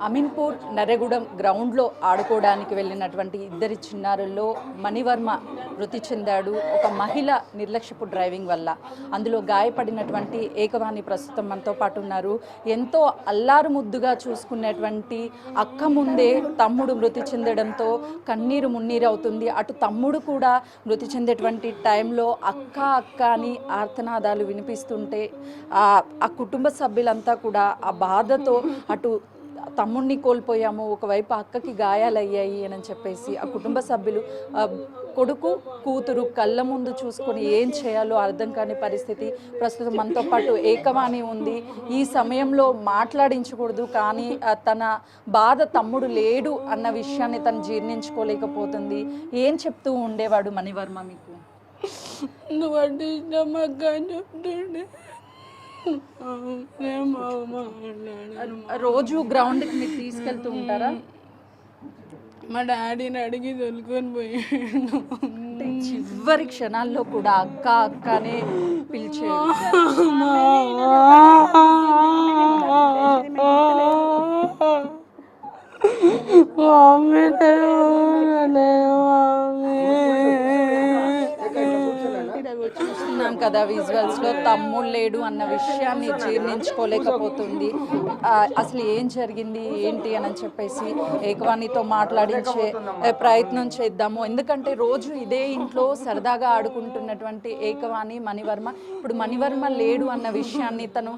అమీన్పూర్ నరేగూడెం గ్రౌండ్లో ఆడుకోవడానికి వెళ్ళినటువంటి ఇద్దరి చిన్నారుల్లో మణివర్మ మృతి చెందాడు. ఒక మహిళ నిర్లక్ష్యపు డ్రైవింగ్ వల్ల. అందులో గాయపడినటువంటి ఏకవాణి ప్రస్తుతం మనతో పాటు ఉన్నారు. ఎంతో అల్లారు ముద్దుగా చూసుకునేటువంటి అక్క ముందే తమ్ముడు మృతి చెందడంతో కన్నీరు మున్నీరు అవుతుంది. అటు తమ్ముడు కూడా మృతి చెందేటువంటి టైంలో అక్క అక్క అని ఆర్తనాదాలు వినిపిస్తుంటే ఆ కుటుంబ సభ్యులంతా కూడా ఆ బాధతో అటు తమ్ముడిని కోల్పోయాము, ఒకవైపు అక్కకి గాయాలయ్యాయి అని చెప్పేసి ఆ కుటుంబ సభ్యులు కొడుకు కూతురు కళ్ళ ముందు చూసుకొని ఏం చేయాలో అర్థం కాని పరిస్థితి. ప్రస్తుతం మనతో పాటు ఏకవాణి ఉంది. ఈ సమయంలో మాట్లాడించకూడదు, కానీ తన బాధ తమ్ముడు లేడు అన్న విషయాన్ని తను జీర్ణించుకోలేకపోతుంది. ఏం చెప్తూ ఉండేవాడు మణివర్మ మీకు? నువ్వు అంటే ఇష్టం అక్క అని చెప్తుండే. రోజు గ్రౌండ్కి మీరు తీసుకెళ్తూ ఉంటారా? మా డాడీని అడిగి తొలుకొని పోయాడు. చివరి క్షణాల్లో కూడా అక్క అక్కనే పిలిచే చూస్తున్నాం కదా విజువల్స్ లో. తమ్ముడు లేడు అన్న విషయాన్ని జీర్ణించుకోలేకపోతుంది. అసలు ఏం జరిగింది ఏంటి అని చెప్పేసి ఏకవాణితో మాట్లాడించే ప్రయత్నం చేద్దాము. ఎందుకంటే రోజు ఇదే ఇంట్లో సరదాగా ఆడుకుంటున్నటువంటి ఏకవాణి మణివర్మ ఇప్పుడు మణివర్మ లేడు అన్న విషయాన్ని తను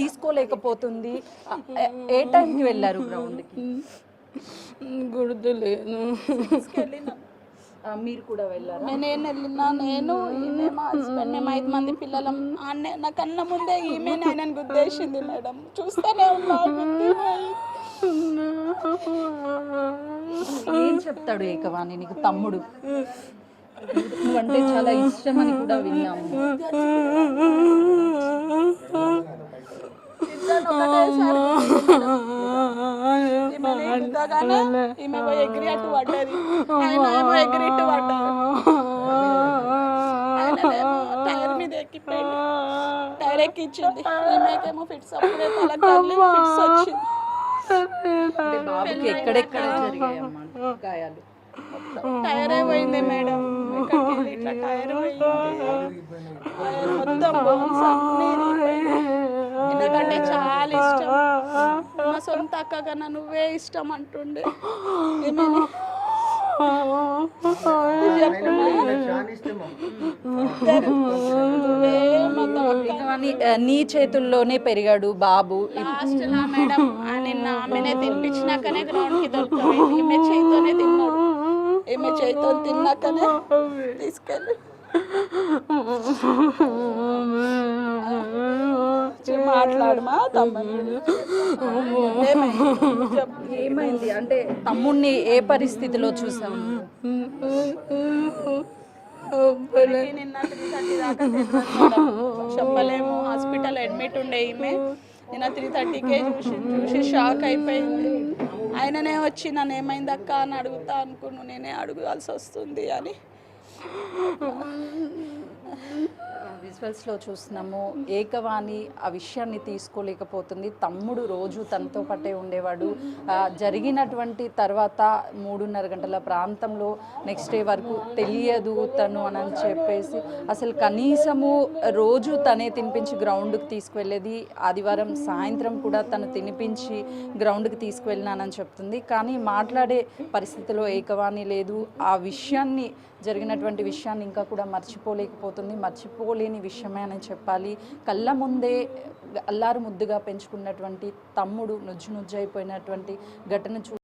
తీసుకోలేకపోతుంది. ఏ టైంకి వెళ్ళారు గ్రౌండ్కి? గుర్తులేదు. మీరు కూడా వెళ్ళారు? నేను వెళ్ళినా. నేను ఈమె మా హస్బెండ్ మేము 5 మంది పిల్లలం. నా కన్న ముందే ఈమె ఆయనను గుద్దేసింది మేడం. చూస్తూనే ఏం చెప్తాడు ఏకవాణి నీకు తమ్ముడు? నువ్వంటే చాలా ఇష్టం అని కూడా విన్నాము. ఈమె ఎగిరి అటు పడ్డది, ఎగిరి ఇటు పడ్డాడు. టైర్ మీద ఎక్కిపోయింది, టైర్ ఎక్కిచ్చింది. ఈమెకేమో ఫిట్స్, అప్పుడే తలకి ఫిట్స్ వచ్చింది. బాబుకి ఎక్కడెక్కడ జరిగాయమ్మా గాయాలు? టైరే పోయింది మేడం, ఇట్లా టైర్ పోయింది మొత్తం. ఎందుకంటే చాలా ఇష్టం, మా సొంత అక్క కన్నా నువ్వే ఇష్టం అంటుండే. నీ చేతుల్లోనే పెరిగాడు బాబు. లాస్ట్ లా మేడం నిన్న ఆమెనే తినిపించినాకనే గ్రౌండ్కి దొరికిపోయింది. ఈమె చేతితోనే తిన్నాడు. ఈమె చేతితో తిన్నాకనే తీసుకెళ్ళి మాట్లాడమా తమ్ముడు ఏమైంది అంటే తమ్ముడిని ఏ పరిస్థితిలో చూసావు? నిన్న 3:30 దాకా చెప్పలేము. హాస్పిటల్ అడ్మిట్ ఉండే ఈమె. నిన్న 3:30కే చూసి షాక్ అయిపోయింది. ఆయననే వచ్చి నన్ను ఏమైంది అక్క అని అడుగుతా అనుకున్నాను. నేనే అడగాల్సి వస్తుంది అని. విజువల్స్లో చూస్తున్నాము ఏకవాణి ఆ విషయాన్ని తీసుకోలేకపోతుంది. తమ్ముడు రోజు తనతో పట్టే ఉండేవాడు. జరిగినటువంటి తర్వాత 3:30 గంటల ప్రాంతంలో నెక్స్ట్ డే వరకు తెలియదు తను అని చెప్పేసి అసలు కనీసము రోజు తనే తినిపించి గ్రౌండ్కి తీసుకువెళ్ళేది. ఆదివారం సాయంత్రం కూడా తను తినిపించి గ్రౌండ్కి తీసుకువెళ్ళినానని చెప్తుంది. కానీ మాట్లాడే పరిస్థితిలో ఏకవాణి లేదు. ఆ విషయాన్ని జరిగినటువంటి విషయాన్ని ఇంకా కూడా మర్చిపోలేకపోతుంది. మర్చిపోలేని విషయమే అని చెప్పాలి. కళ్ళ ముందే అల్లారు ముద్దుగా పెంచుకున్నటువంటి తమ్ముడు నుజ్జు నుజ్జు అయిపోయినటువంటి ఘటన